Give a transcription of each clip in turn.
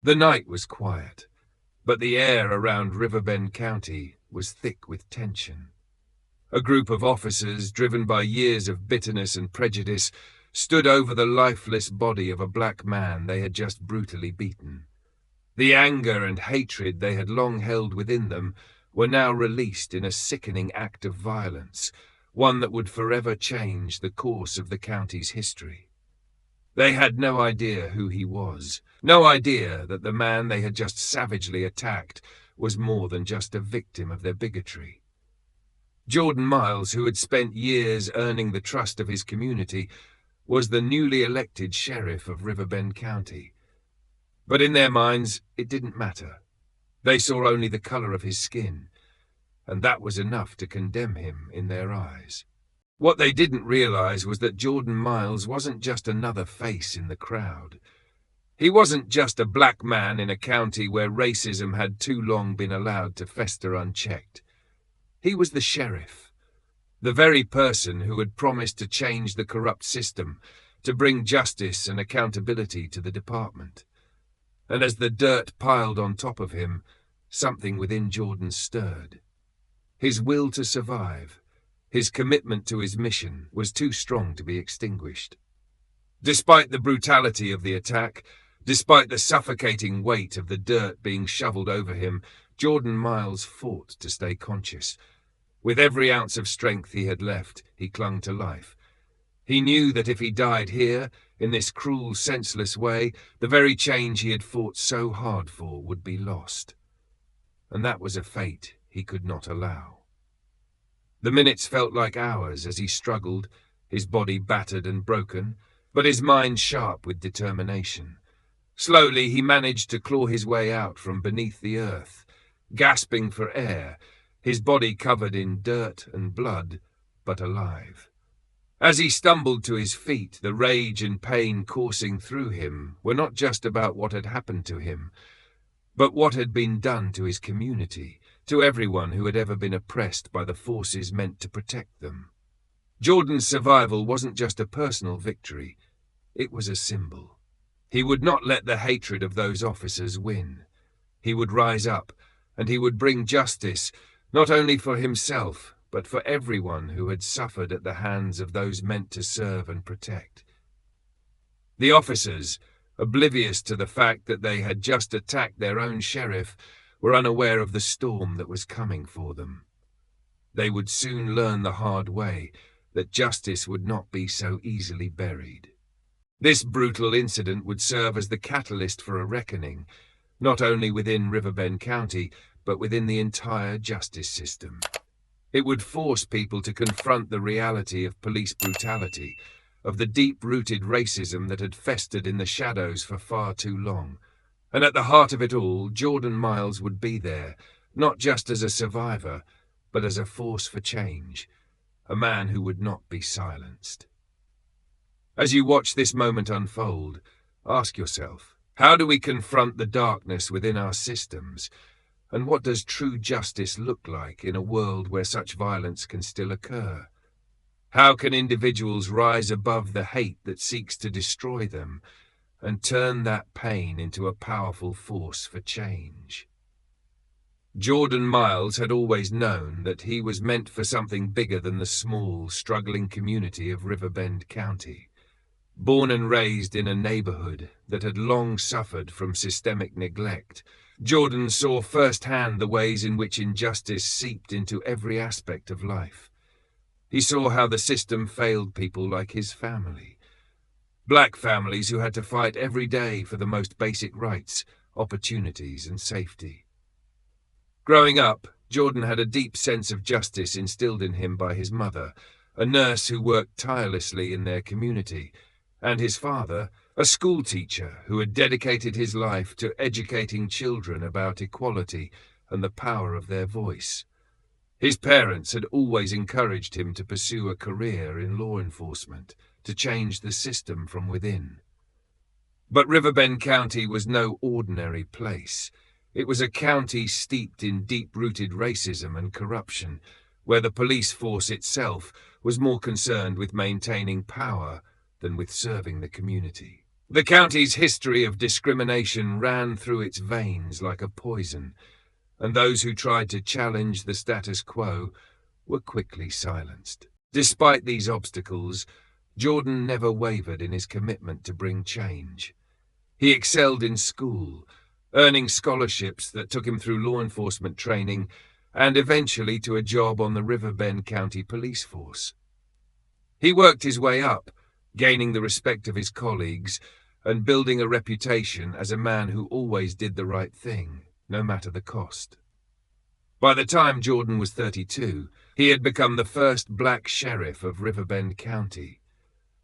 The night was quiet, but the air around Riverbend County was thick with tension. A group of officers, driven by years of bitterness and prejudice, stood over the lifeless body of a black man they had just brutally beaten. The anger and hatred they had long held within them were now released in a sickening act of violence, one that would forever change the course of the county's history. They had no idea who he was, no idea that the man they had just savagely attacked was more than just a victim of their bigotry. Jordan Miles, who had spent years earning the trust of his community, was the newly elected sheriff of Riverbend County. But in their minds, it didn't matter. They saw only the color of his skin, and that was enough to condemn him in their eyes. What they didn't realize was that Jordan Miles wasn't just another face in the crowd. He wasn't just a black man in a county where racism had too long been allowed to fester unchecked. He was the sheriff, the very person who had promised to change the corrupt system, to bring justice and accountability to the department. And as the dirt piled on top of him, something within Jordan stirred. His will to survive, his commitment to his mission, was too strong to be extinguished. Despite the brutality of the attack, despite the suffocating weight of the dirt being shoveled over him, Jordan Miles fought to stay conscious. With every ounce of strength he had left, he clung to life. He knew that if he died here, in this cruel, senseless way, the very change he had fought so hard for would be lost. And that was a fate he could not allow. The minutes felt like hours as he struggled, his body battered and broken, but his mind sharp with determination. Slowly he managed to claw his way out from beneath the earth, gasping for air, his body covered in dirt and blood, but alive. As he stumbled to his feet, the rage and pain coursing through him were not just about what had happened to him, but what had been done to his community, to everyone who had ever been oppressed by the forces meant to protect them. Jordan's survival wasn't just a personal victory, it was a symbol. He would not let the hatred of those officers win. He would rise up, and he would bring justice, not only for himself, but for everyone who had suffered at the hands of those meant to serve and protect. The officers, oblivious to the fact that they had just attacked their own sheriff, were unaware of the storm that was coming for them. They would soon learn the hard way that justice would not be so easily buried. This brutal incident would serve as the catalyst for a reckoning, not only within Riverbend County, but within the entire justice system. It would force people to confront the reality of police brutality, of the deep-rooted racism that had festered in the shadows for far too long. And at the heart of it all, Jordan Miles would be there, not just as a survivor, but as a force for change, a man who would not be silenced. As you watch this moment unfold, ask yourself, how do we confront the darkness within our systems? And what does true justice look like in a world where such violence can still occur? How can individuals rise above the hate that seeks to destroy them and turn that pain into a powerful force for change? Jordan Miles had always known that he was meant for something bigger than the small, struggling community of Riverbend County. Born and raised in a neighborhood that had long suffered from systemic neglect, Jordan saw firsthand the ways in which injustice seeped into every aspect of life. He saw how the system failed people like his family. Black families who had to fight every day for the most basic rights, opportunities, and safety. Growing up, Jordan had a deep sense of justice instilled in him by his mother, a nurse who worked tirelessly in their community, and his father, a school teacher who had dedicated his life to educating children about equality and the power of their voice. His parents had always encouraged him to pursue a career in law enforcement, to change the system from within. But Riverbend County was no ordinary place. It was a county steeped in deep-rooted racism and corruption, where the police force itself was more concerned with maintaining power than with serving the community. The county's history of discrimination ran through its veins like a poison, and those who tried to challenge the status quo were quickly silenced. Despite these obstacles, Jordan never wavered in his commitment to bring change. He excelled in school, earning scholarships that took him through law enforcement training and eventually to a job on the Riverbend County police force. He worked his way up, gaining the respect of his colleagues and building a reputation as a man who always did the right thing, no matter the cost. By the time Jordan was 32, he had become the first black sheriff of Riverbend County,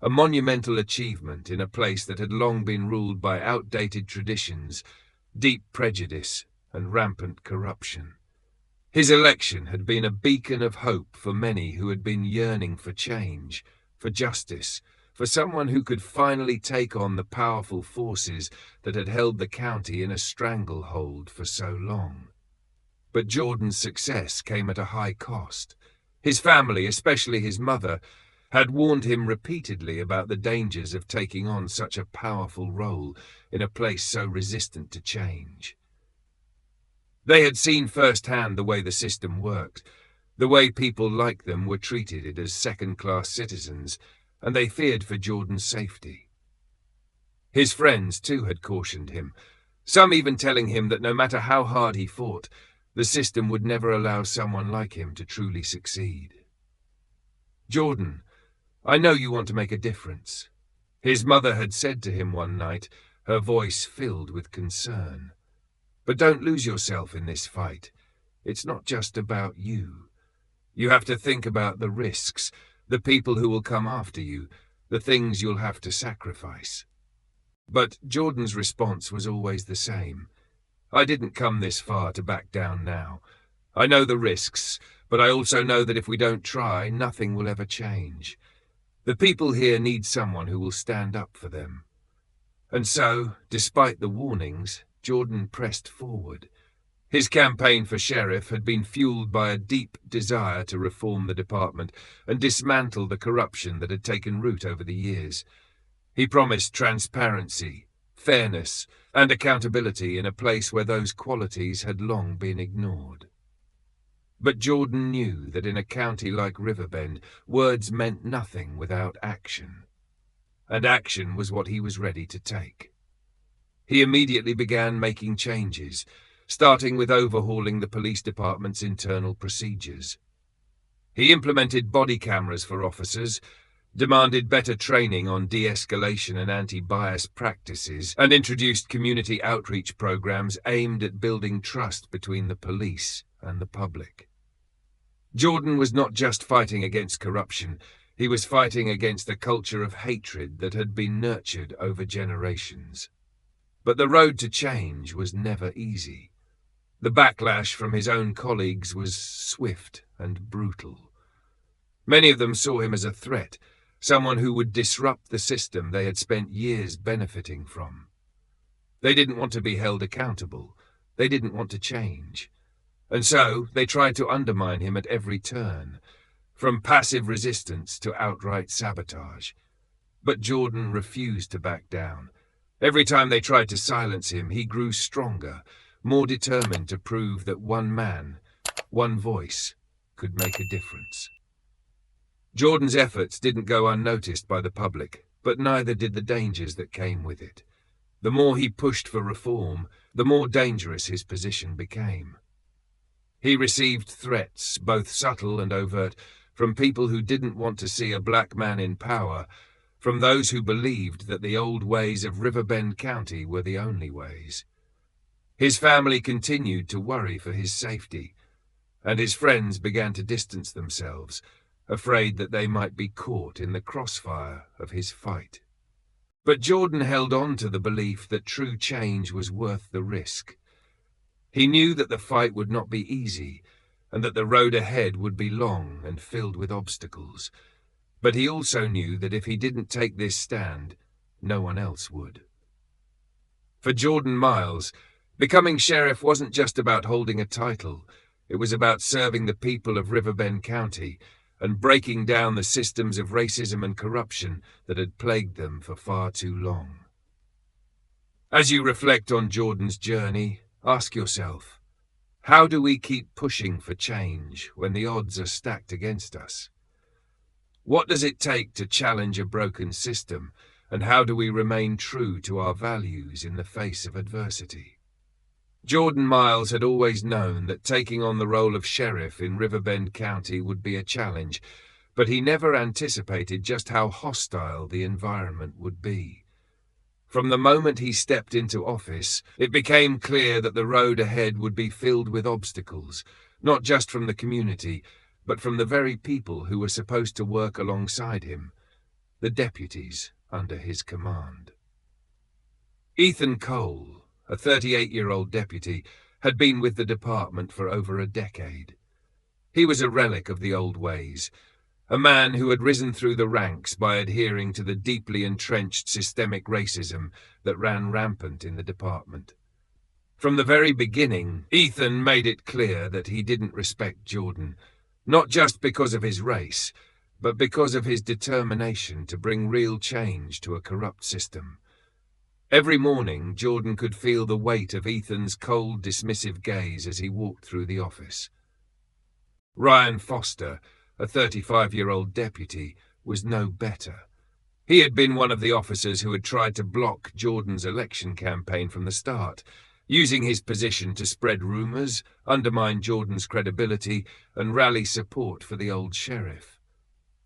a monumental achievement in a place that had long been ruled by outdated traditions, deep prejudice, and rampant corruption. His election had been a beacon of hope for many who had been yearning for change, for justice, for someone who could finally take on the powerful forces that had held the county in a stranglehold for so long. But Jordan's success came at a high cost. His family, especially his mother, had warned him repeatedly about the dangers of taking on such a powerful role in a place so resistant to change. They had seen firsthand the way the system worked, the way people like them were treated as second-class citizens, and they feared for Jordan's safety. His friends, too, had cautioned him, some even telling him that no matter how hard he fought, the system would never allow someone like him to truly succeed. "Jordan, I know you want to make a difference," his mother had said to him one night, her voice filled with concern. "But don't lose yourself in this fight. It's not just about you. You have to think about the risks, the people who will come after you, the things you'll have to sacrifice." But Jordan's response was always the same. "I didn't come this far to back down now. I know the risks, but I also know that if we don't try, nothing will ever change. The people here need someone who will stand up for them." And so, despite the warnings, Jordan pressed forward. His campaign for sheriff had been fueled by a deep desire to reform the department and dismantle the corruption that had taken root over the years. He promised transparency, fairness, and accountability in a place where those qualities had long been ignored. But Jordan knew that in a county like Riverbend, words meant nothing without action. And action was what he was ready to take. He immediately began making changes, starting with overhauling the police department's internal procedures. He implemented body cameras for officers, demanded better training on de-escalation and anti-bias practices, and introduced community outreach programs aimed at building trust between the police and the public. Jordan was not just fighting against corruption, he was fighting against a culture of hatred that had been nurtured over generations. But the road to change was never easy. The backlash from his own colleagues was swift and brutal. Many of them saw him as a threat, someone who would disrupt the system they had spent years benefiting from. They didn't want to be held accountable. They didn't want to change. And so they tried to undermine him at every turn, from passive resistance to outright sabotage. But Jordan refused to back down. Every time they tried to silence him, he grew stronger, more determined to prove that one man, one voice, could make a difference. Jordan's efforts didn't go unnoticed by the public, but neither did the dangers that came with it. The more he pushed for reform, the more dangerous his position became. He received threats, both subtle and overt, from people who didn't want to see a black man in power, from those who believed that the old ways of Riverbend County were the only ways. His family continued to worry for his safety, and his friends began to distance themselves, afraid that they might be caught in the crossfire of his fight. But Jordan held on to the belief that true change was worth the risk. He knew that the fight would not be easy, and that the road ahead would be long and filled with obstacles. But he also knew that if he didn't take this stand, no one else would. For Jordan Miles, becoming sheriff wasn't just about holding a title. It was about serving the people of Riverbend County and breaking down the systems of racism and corruption that had plagued them for far too long. As you reflect on Jordan's journey, ask yourself, how do we keep pushing for change when the odds are stacked against us? What does it take to challenge a broken system, and how do we remain true to our values in the face of adversity? Jordan Miles had always known that taking on the role of sheriff in Riverbend County would be a challenge, but he never anticipated just how hostile the environment would be. From the moment he stepped into office, it became clear that the road ahead would be filled with obstacles, not just from the community, but from the very people who were supposed to work alongside him, the deputies under his command. Ethan Cole, a 38-year-old deputy, had been with the department for over a decade. He was a relic of the old ways, a man who had risen through the ranks by adhering to the deeply entrenched systemic racism that ran rampant in the department. From the very beginning, Ethan made it clear that he didn't respect Jordan, not just because of his race, but because of his determination to bring real change to a corrupt system. Every morning, Jordan could feel the weight of Ethan's cold, dismissive gaze as he walked through the office. Ryan Foster, a 35-year-old deputy, was no better. He had been one of the officers who had tried to block Jordan's election campaign from the start, using his position to spread rumors, undermine Jordan's credibility, and rally support for the old sheriff.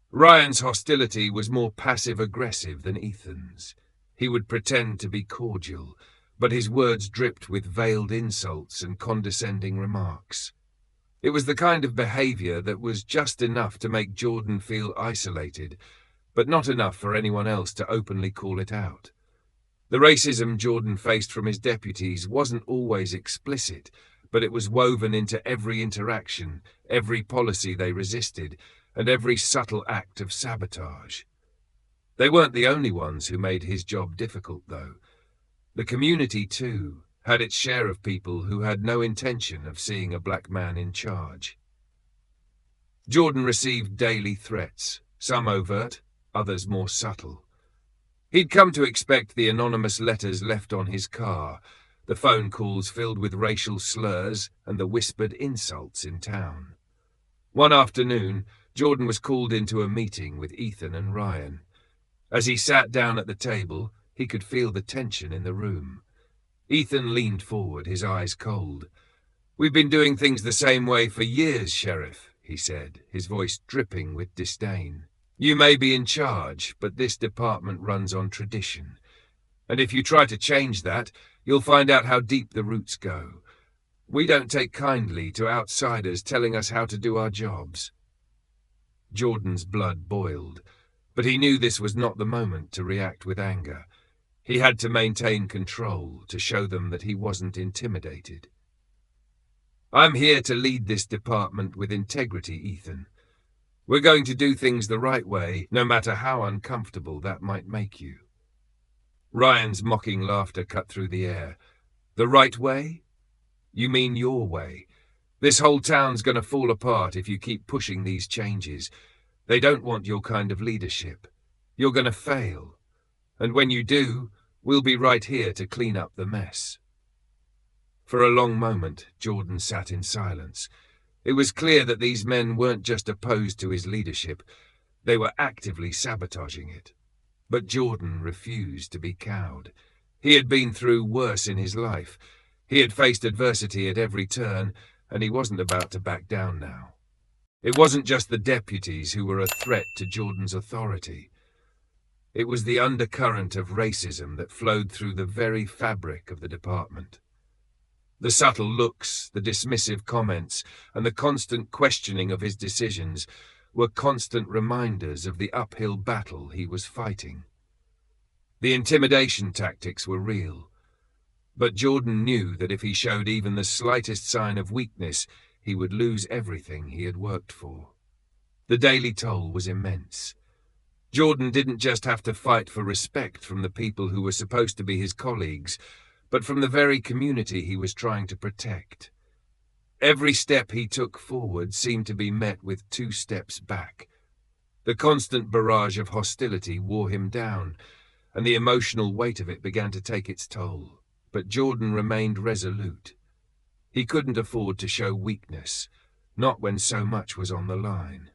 Ryan's hostility was more passive-aggressive than Ethan's. He would pretend to be cordial, but his words dripped with veiled insults and condescending remarks. It was the kind of behavior that was just enough to make Jordan feel isolated, but not enough for anyone else to openly call it out. The racism Jordan faced from his deputies wasn't always explicit, but it was woven into every interaction, every policy they resisted, and every subtle act of sabotage. They weren't the only ones who made his job difficult, though. The community, too, had its share of people who had no intention of seeing a black man in charge. Jordan received daily threats, some overt, others more subtle. He'd come to expect the anonymous letters left on his car, the phone calls filled with racial slurs, and the whispered insults in town. One afternoon, Jordan was called into a meeting with Ethan and Ryan. As he sat down at the table, he could feel the tension in the room. Ethan leaned forward, his eyes cold. "We've been doing things the same way for years, Sheriff," he said, his voice dripping with disdain. "You may be in charge, but this department runs on tradition. And if you try to change that, you'll find out how deep the roots go. We don't take kindly to outsiders telling us how to do our jobs." Jordan's blood boiled, but he knew this was not the moment to react with anger. He had to maintain control, to show them that he wasn't intimidated. "I'm here to lead this department with integrity, Ethan. We're going to do things the right way, no matter how uncomfortable that might make you." Ryan's mocking laughter cut through the air. "The right way? You mean your way? This whole town's going to fall apart if you keep pushing these changes. They don't want your kind of leadership. You're going to fail. And when you do, we'll be right here to clean up the mess." For a long moment, Jordan sat in silence. It was clear that these men weren't just opposed to his leadership, they were actively sabotaging it. But Jordan refused to be cowed. He had been through worse in his life. He had faced adversity at every turn, and he wasn't about to back down now. It wasn't just the deputies who were a threat to Jordan's authority. It was the undercurrent of racism that flowed through the very fabric of the department. The subtle looks, the dismissive comments, and the constant questioning of his decisions were constant reminders of the uphill battle he was fighting. The intimidation tactics were real, but Jordan knew that if he showed even the slightest sign of weakness, he would lose everything he had worked for. The daily toll was immense. Jordan didn't just have to fight for respect from the people who were supposed to be his colleagues, but from the very community he was trying to protect. Every step he took forward seemed to be met with 2 steps back. The constant barrage of hostility wore him down, and the emotional weight of it began to take its toll. but Jordan remained resolute. He couldn't afford to show weakness, not when so much was on the line.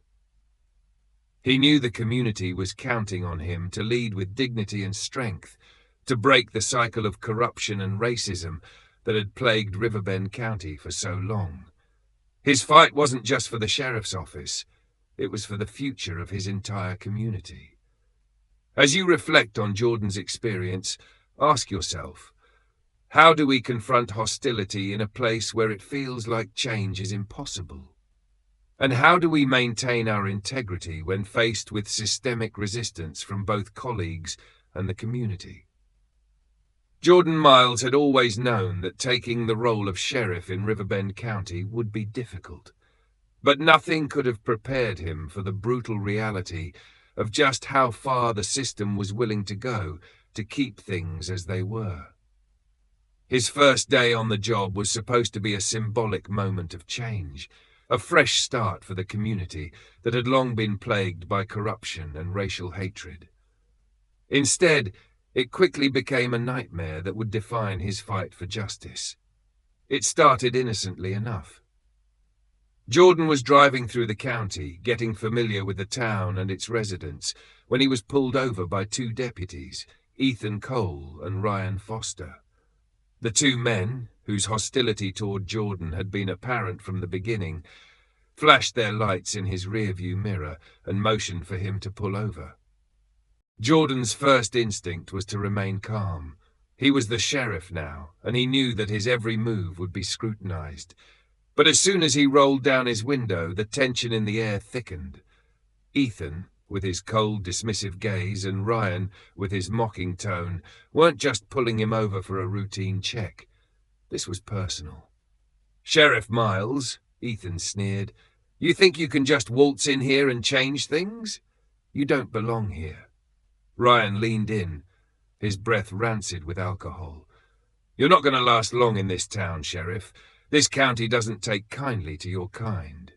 He knew the community was counting on him to lead with dignity and strength, to break the cycle of corruption and racism that had plagued Riverbend County for so long. His fight wasn't just for the sheriff's office, it was for the future of his entire community. As you reflect on Jordan's experience, ask yourself, how do we confront hostility in a place where it feels like change is impossible? And how do we maintain our integrity when faced with systemic resistance from both colleagues and the community? Jordan Miles had always known that taking the role of sheriff in Riverbend County would be difficult, but nothing could have prepared him for the brutal reality of just how far the system was willing to go to keep things as they were. His first day on the job was supposed to be a symbolic moment of change, a fresh start for the community that had long been plagued by corruption and racial hatred. Instead, it quickly became a nightmare that would define his fight for justice. It started innocently enough. Jordan was driving through the county, getting familiar with the town and its residents, when he was pulled over by two deputies, Ethan Cole and Ryan Foster. The two men, whose hostility toward Jordan had been apparent from the beginning, flashed their lights in his rearview mirror and motioned for him to pull over. Jordan's first instinct was to remain calm. He was the sheriff now, and he knew that his every move would be scrutinized. But as soon as he rolled down his window, the tension in the air thickened. Ethan, with his cold, dismissive gaze, and Ryan, with his mocking tone, weren't just pulling him over for a routine check. This was personal. "Sheriff Miles," Ethan sneered, "you think you can just waltz in here and change things? You don't belong here." Ryan leaned in, his breath rancid with alcohol. "You're not going to last long in this town, Sheriff. This county doesn't take kindly to your kind."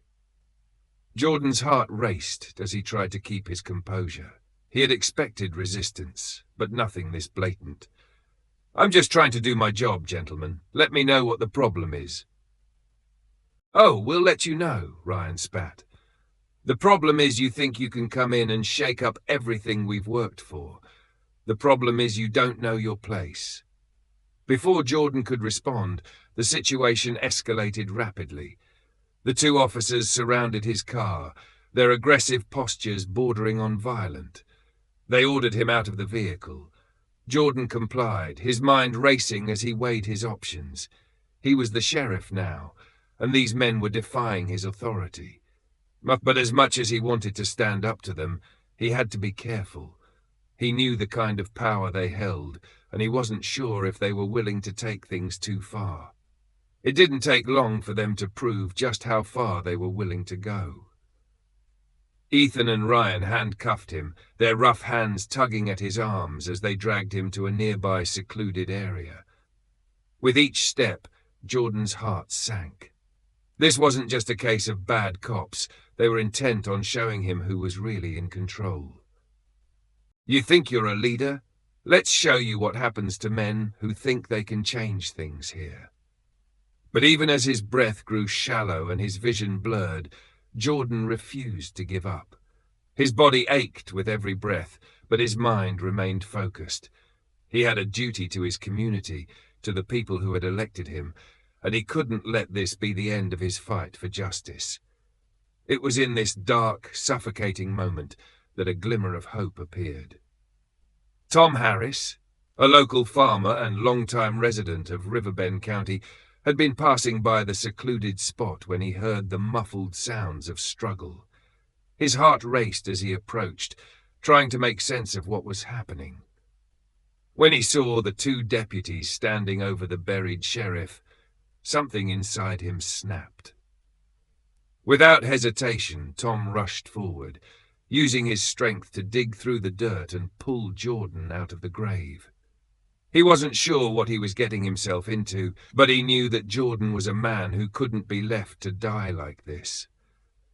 Jordan's heart raced as he tried to keep his composure. He had expected resistance, but nothing this blatant. "I'm just trying to do my job, gentlemen. Let me know what the problem is." "Oh, we'll let you know," Ryan spat. "The problem is you think you can come in and shake up everything we've worked for. The problem is you don't know your place." Before Jordan could respond, the situation escalated rapidly. The two officers surrounded his car, their aggressive postures bordering on violent. They ordered him out of the vehicle. Jordan complied, his mind racing as he weighed his options. He was the sheriff now, and these men were defying his authority. But as much as he wanted to stand up to them, he had to be careful. He knew the kind of power they held, and he wasn't sure if they were willing to take things too far. It didn't take long for them to prove just how far they were willing to go. Ethan and Ryan handcuffed him, their rough hands tugging at his arms as they dragged him to a nearby secluded area. With each step, Jordan's heart sank. This wasn't just a case of bad cops. They were intent on showing him who was really in control. "You think you're a leader? Let's show you what happens to men who think they can change things here." But even as his breath grew shallow and his vision blurred, Jordan refused to give up. His body ached with every breath, but his mind remained focused. He had a duty to his community, to the people who had elected him, and he couldn't let this be the end of his fight for justice. It was in this dark, suffocating moment that a glimmer of hope appeared. Tom Harris, a local farmer and longtime resident of Riverbend County, had been passing by the secluded spot when he heard the muffled sounds of struggle. His heart raced as he approached, trying to make sense of what was happening. When he saw the two deputies standing over the buried sheriff, something inside him snapped. Without hesitation, Tom rushed forward, using his strength to dig through the dirt and pull Jordan out of the grave. He wasn't sure what he was getting himself into, but he knew that Jordan was a man who couldn't be left to die like this.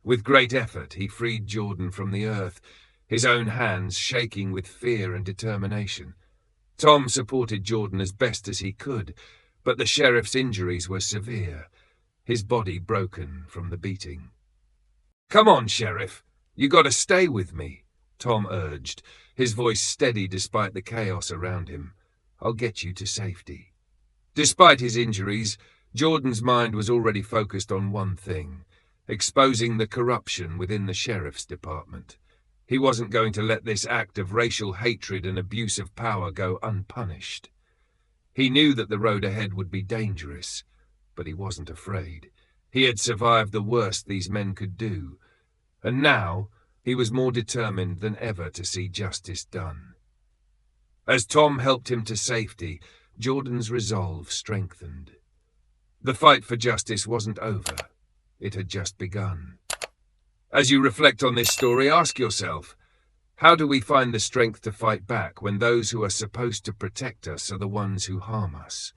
With great effort, he freed Jordan from the earth, his own hands shaking with fear and determination. Tom supported Jordan as best as he could, but the sheriff's injuries were severe, his body broken from the beating. "Come on, Sheriff. You gotta stay with me," Tom urged, his voice steady despite the chaos around him. "I'll get you to safety." Despite his injuries, Jordan's mind was already focused on one thing: exposing the corruption within the sheriff's department. He wasn't going to let this act of racial hatred and abuse of power go unpunished. He knew that the road ahead would be dangerous, but he wasn't afraid. He had survived the worst these men could do, and now he was more determined than ever to see justice done. As Tom helped him to safety, Jordan's resolve strengthened. The fight for justice wasn't over. It had just begun. As you reflect on this story, ask yourself, how do we find the strength to fight back when those who are supposed to protect us are the ones who harm us?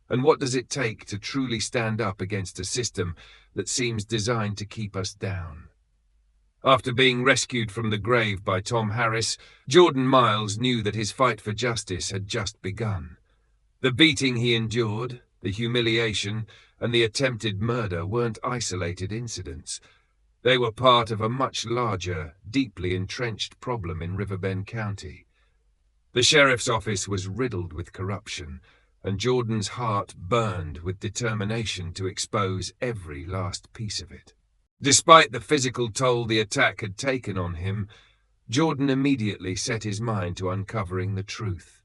And what does it take to truly stand up against a system that seems designed to keep us down? After being rescued from the grave by Tom Harris, Jordan Miles knew that his fight for justice had just begun. The beating he endured, the humiliation, and the attempted murder weren't isolated incidents. They were part of a much larger, deeply entrenched problem in Riverbend County. The sheriff's office was riddled with corruption, and Jordan's heart burned with determination to expose every last piece of it. Despite the physical toll the attack had taken on him, Jordan immediately set his mind to uncovering the truth.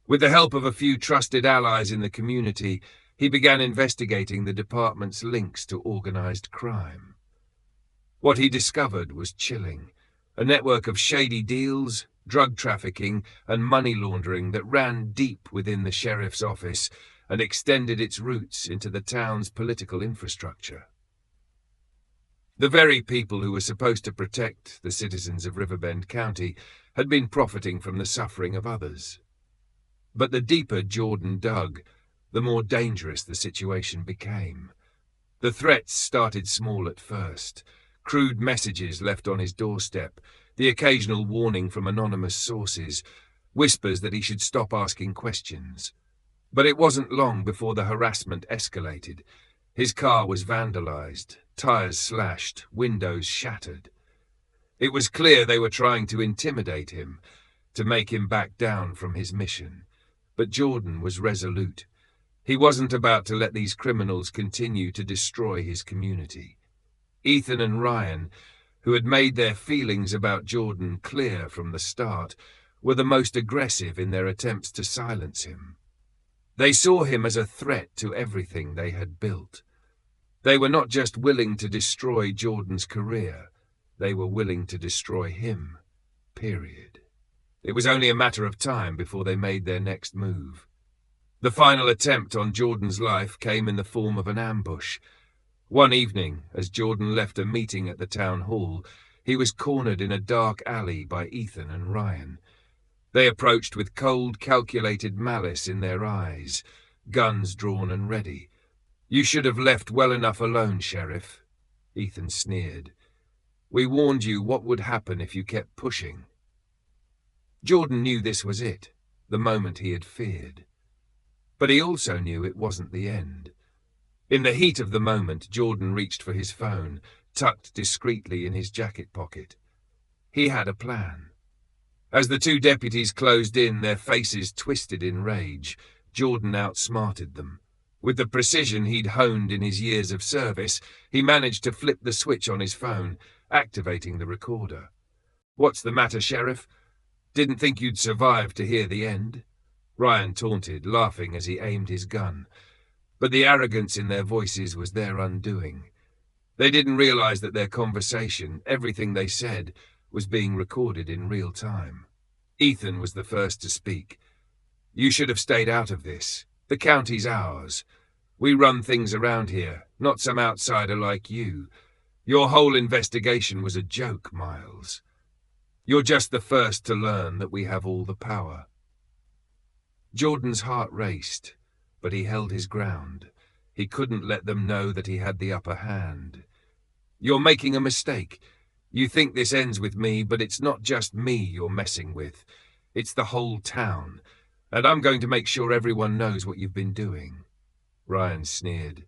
With the help of a few trusted allies in the community, he began investigating the department's links to organized crime. What he discovered was chilling: a network of shady deals, drug trafficking, and money laundering that ran deep within the sheriff's office and extended its roots into the town's political infrastructure. The very people who were supposed to protect the citizens of Riverbend County had been profiting from the suffering of others. But the deeper Jordan dug, the more dangerous the situation became. The threats started small at first: crude messages left on his doorstep, the occasional warning from anonymous sources, whispers that he should stop asking questions. But it wasn't long before the harassment escalated. His car was vandalized, tires slashed, windows shattered. It was clear they were trying to intimidate him, to make him back down from his mission. But Jordan was resolute. He wasn't about to let these criminals continue to destroy his community. Ethan and Ryan, who had made their feelings about Jordan clear from the start, were the most aggressive in their attempts to silence him. They saw him as a threat to everything they had built. They were not just willing to destroy Jordan's career, they were willing to destroy him, period. It was only a matter of time before they made their next move. The final attempt on Jordan's life came in the form of an ambush. One evening, as Jordan left a meeting at the town hall, he was cornered in a dark alley by Ethan and Ryan. They approached with cold, calculated malice in their eyes, guns drawn and ready. "You should have left well enough alone, Sheriff," Ethan sneered. "We warned you what would happen if you kept pushing." Jordan knew this was it, the moment he had feared. But he also knew it wasn't the end. In the heat of the moment, Jordan reached for his phone, tucked discreetly in his jacket pocket. He had a plan. As the two deputies closed in, their faces twisted in rage, Jordan outsmarted them. With the precision he'd honed in his years of service, he managed to flip the switch on his phone, activating the recorder. "What's the matter, Sheriff? Didn't think you'd survive to hear the end?" Ryan taunted, laughing as he aimed his gun. But the arrogance in their voices was their undoing. They didn't realize that their conversation, everything they said, was being recorded in real time. Ethan was the first to speak. "You should have stayed out of this. The county's ours. We run things around here, not some outsider like you. Your whole investigation was a joke, Miles. You're just the first to learn that we have all the power." Jordan's heart raced, but he held his ground. He couldn't let them know that he had the upper hand. "You're making a mistake. You think this ends with me, but it's not just me you're messing with. It's the whole town. And I'm going to make sure everyone knows what you've been doing." Ryan sneered.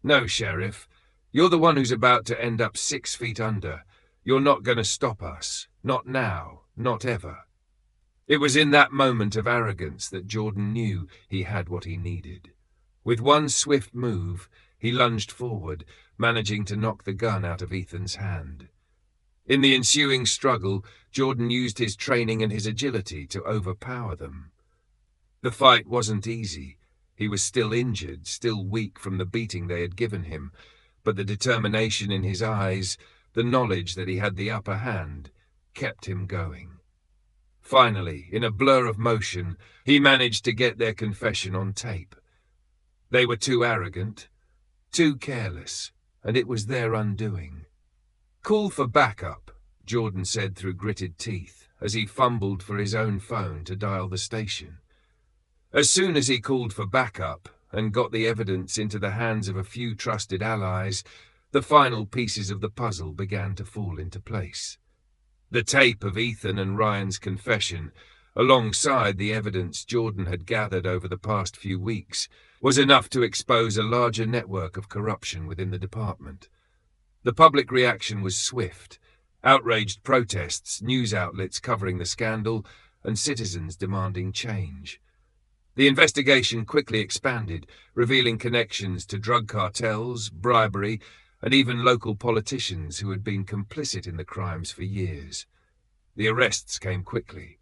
"No, Sheriff. You're the one who's about to end up 6 feet under. You're not going to stop us. Not now. Not ever." It was in that moment of arrogance that Jordan knew he had what he needed. With one swift move, he lunged forward, managing to knock the gun out of Ethan's hand. In the ensuing struggle, Jordan used his training and his agility to overpower them. The fight wasn't easy. He was still injured, still weak from the beating they had given him, but the determination in his eyes, the knowledge that he had the upper hand, kept him going. Finally, in a blur of motion, he managed to get their confession on tape. They were too arrogant, too careless, and it was their undoing. "Call for backup," Jordan said through gritted teeth, as he fumbled for his own phone to dial the station. As soon as he called for backup and got the evidence into the hands of a few trusted allies, the final pieces of the puzzle began to fall into place. The tape of Ethan and Ryan's confession, alongside the evidence Jordan had gathered over the past few weeks, was enough to expose a larger network of corruption within the department. The public reaction was swift. Outraged protests, news outlets covering the scandal, and citizens demanding change. The investigation quickly expanded, revealing connections to drug cartels, bribery, and even local politicians who had been complicit in the crimes for years. The arrests came quickly.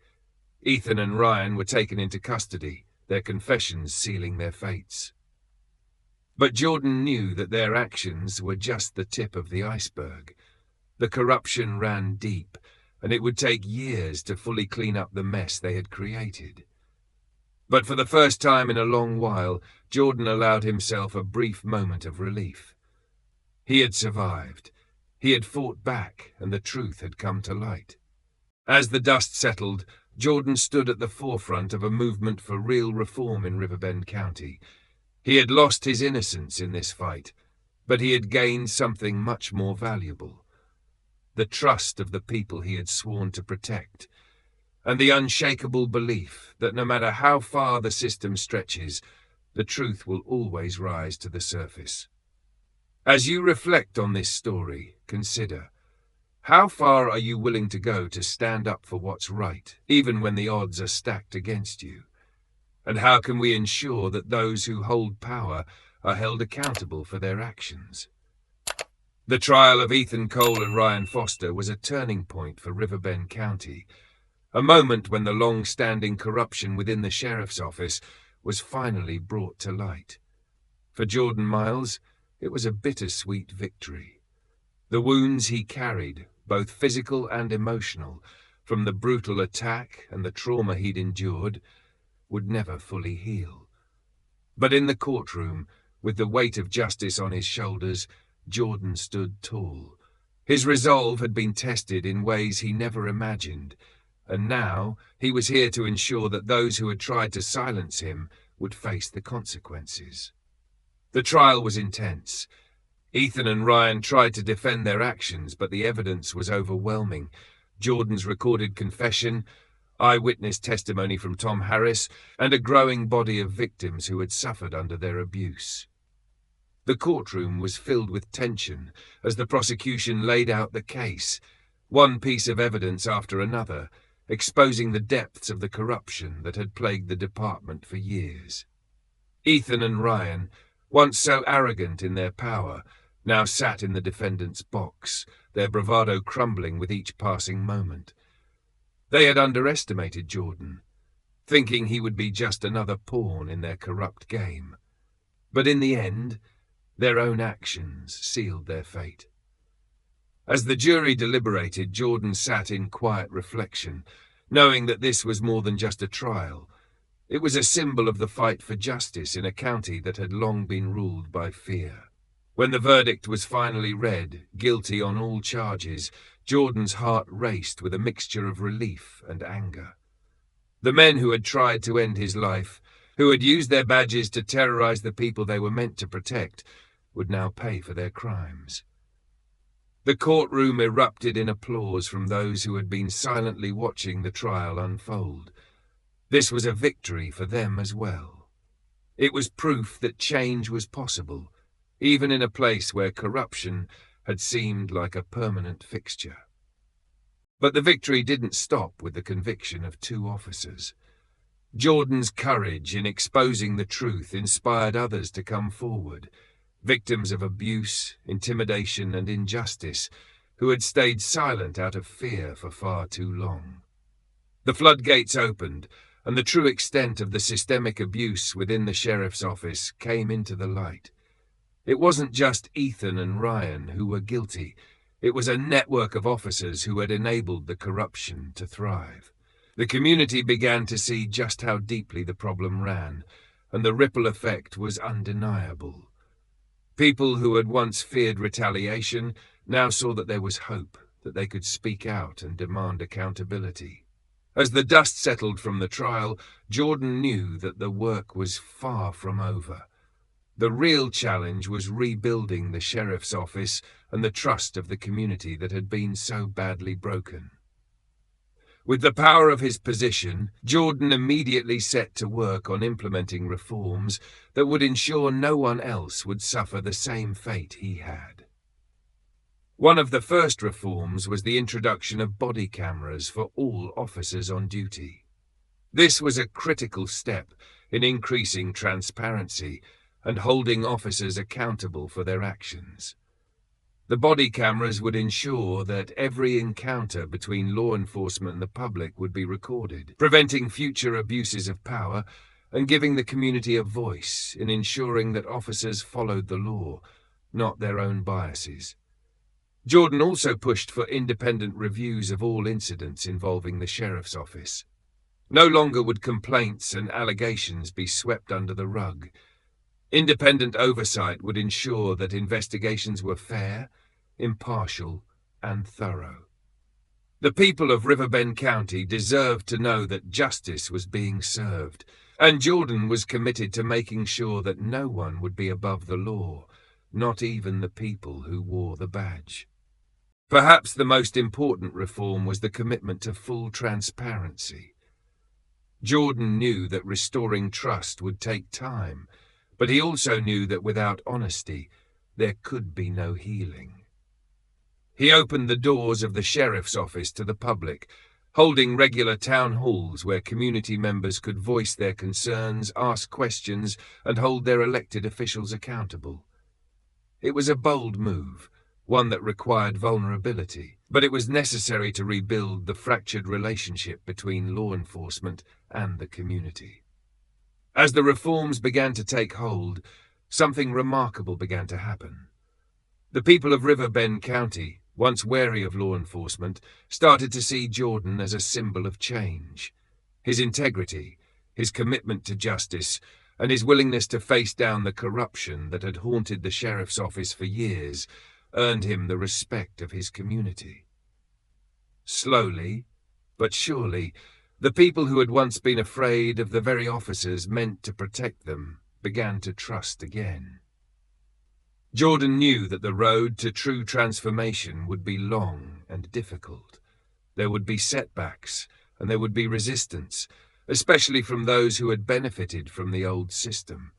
Ethan and Ryan were taken into custody, their confessions sealing their fates. But Jordan knew that their actions were just the tip of the iceberg. The corruption ran deep, and it would take years to fully clean up the mess they had created. But for the first time in a long while, Jordan allowed himself a brief moment of relief. He had survived. He had fought back, and the truth had come to light. As the dust settled, Jordan stood at the forefront of a movement for real reform in Riverbend County. He had lost his innocence in this fight, but he had gained something much more valuable: the trust of the people he had sworn to protect, and the unshakable belief that no matter how far the system stretches, the truth will always rise to the surface. As you reflect on this story, consider, how far are you willing to go to stand up for what's right, even when the odds are stacked against you? And how can we ensure that those who hold power are held accountable for their actions? The trial of Ethan Cole and Ryan Foster was a turning point for Riverbend County, a moment when the long-standing corruption within the sheriff's office was finally brought to light. For Jordan Miles, it was a bittersweet victory. The wounds he carried, both physical and emotional, from the brutal attack and the trauma he'd endured, would never fully heal. But in the courtroom, with the weight of justice on his shoulders, Jordan stood tall. His resolve had been tested in ways he never imagined, and now he was here to ensure that those who had tried to silence him would face the consequences. The trial was intense. Ethan and Ryan tried to defend their actions, but the evidence was overwhelming. Jordan's recorded confession, eyewitness testimony from Tom Harris, and a growing body of victims who had suffered under their abuse. The courtroom was filled with tension as the prosecution laid out the case, one piece of evidence after another, exposing the depths of the corruption that had plagued the department for years. Ethan and Ryan, once so arrogant in their power, now sat in the defendant's box, their bravado crumbling with each passing moment. They had underestimated Jordan, thinking he would be just another pawn in their corrupt game. But in the end, their own actions sealed their fate. As the jury deliberated, Jordan sat in quiet reflection, knowing that this was more than just a trial. It was a symbol of the fight for justice in a county that had long been ruled by fear. When the verdict was finally read, guilty on all charges, Jordan's heart raced with a mixture of relief and anger. The men who had tried to end his life, who had used their badges to terrorize the people they were meant to protect, would now pay for their crimes. The courtroom erupted in applause from those who had been silently watching the trial unfold. This was a victory for them as well. It was proof that change was possible, even in a place where corruption had seemed like a permanent fixture. But the victory didn't stop with the conviction of 2 officers. Jordan's courage in exposing the truth inspired others to come forward, victims of abuse, intimidation, and injustice, who had stayed silent out of fear for far too long. The floodgates opened, and the true extent of the systemic abuse within the sheriff's office came into the light. It wasn't just Ethan and Ryan who were guilty. It was a network of officers who had enabled the corruption to thrive. The community began to see just how deeply the problem ran, and the ripple effect was undeniable. People who had once feared retaliation now saw that there was hope, that they could speak out and demand accountability. As the dust settled from the trial, Jordan knew that the work was far from over. The real challenge was rebuilding the sheriff's office and the trust of the community that had been so badly broken. With the power of his position, Jordan immediately set to work on implementing reforms that would ensure no one else would suffer the same fate he had. One of the first reforms was the introduction of body cameras for all officers on duty. This was a critical step in increasing transparency and holding officers accountable for their actions. The body cameras would ensure that every encounter between law enforcement and the public would be recorded, preventing future abuses of power and giving the community a voice in ensuring that officers followed the law, not their own biases. Jordan also pushed for independent reviews of all incidents involving the sheriff's office. No longer would complaints and allegations be swept under the rug. Independent oversight would ensure that investigations were fair, impartial, and thorough. The people of Riverbend County deserved to know that justice was being served, and Jordan was committed to making sure that no one would be above the law, not even the people who wore the badge. Perhaps the most important reform was the commitment to full transparency. Jordan knew that restoring trust would take time, but he also knew that without honesty, there could be no healing. He opened the doors of the sheriff's office to the public, holding regular town halls where community members could voice their concerns, ask questions, and hold their elected officials accountable. It was a bold move, one that required vulnerability, but it was necessary to rebuild the fractured relationship between law enforcement and the community. As the reforms began to take hold, something remarkable began to happen. The people of Riverbend County, once wary of law enforcement, started to see Jordan as a symbol of change. His integrity, his commitment to justice, and his willingness to face down the corruption that had haunted the sheriff's office for years earned him the respect of his community. Slowly, but surely, the people who had once been afraid of the very officers meant to protect them began to trust again. Jordan knew that the road to true transformation would be long and difficult. There would be setbacks, and there would be resistance, especially from those who had benefited from the old system.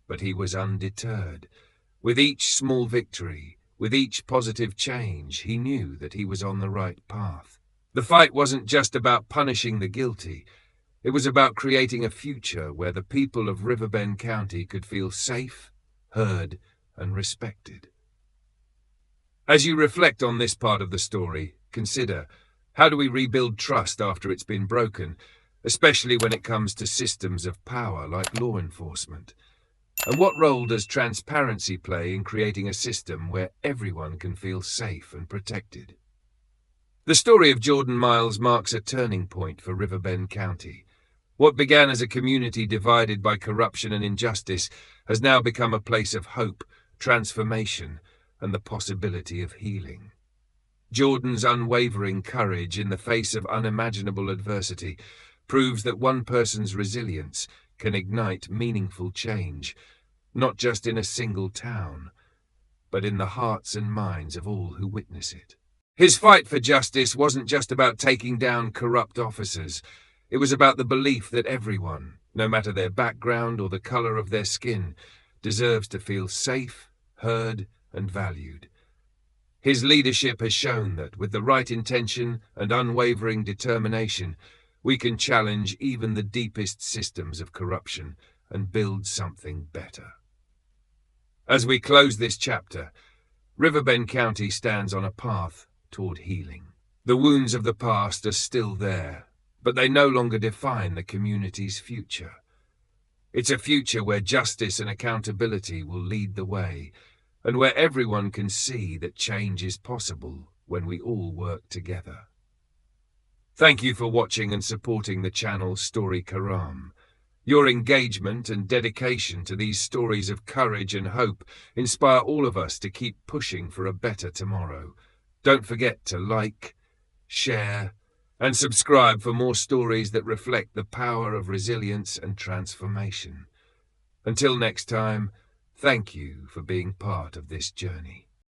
But he was undeterred. With each small victory, with each positive change, he knew that he was on the right path. The fight wasn't just about punishing the guilty. It was about creating a future where the people of Riverbend County could feel safe, heard, and respected. As you reflect on this part of the story, consider, how do we rebuild trust after it's been broken, especially when it comes to systems of power like law enforcement? And what role does transparency play in creating a system where everyone can feel safe and protected? The story of Jordan Miles marks a turning point for Riverbend County. What began as a community divided by corruption and injustice has now become a place of hope, transformation, and the possibility of healing. Jordan's unwavering courage in the face of unimaginable adversity proves that one person's resilience can ignite meaningful change, not just in a single town, but in the hearts and minds of all who witness it. His fight for justice wasn't just about taking down corrupt officers. It was about the belief that everyone, no matter their background or the color of their skin, deserves to feel safe, heard, and valued. His leadership has shown that, with the right intention and unwavering determination, we can challenge even the deepest systems of corruption and build something better. As we close this chapter, Riverbend County stands on a path toward healing. The wounds of the past are still there, but they no longer define the community's future. It's a future where justice and accountability will lead the way, and where everyone can see that change is possible when we all work together. Thank you for watching and supporting the channel Story Karam. Your engagement and dedication to these stories of courage and hope inspire all of us to keep pushing for a better tomorrow. Don't forget to like, share, and subscribe for more stories that reflect the power of resilience and transformation. Until next time, thank you for being part of this journey.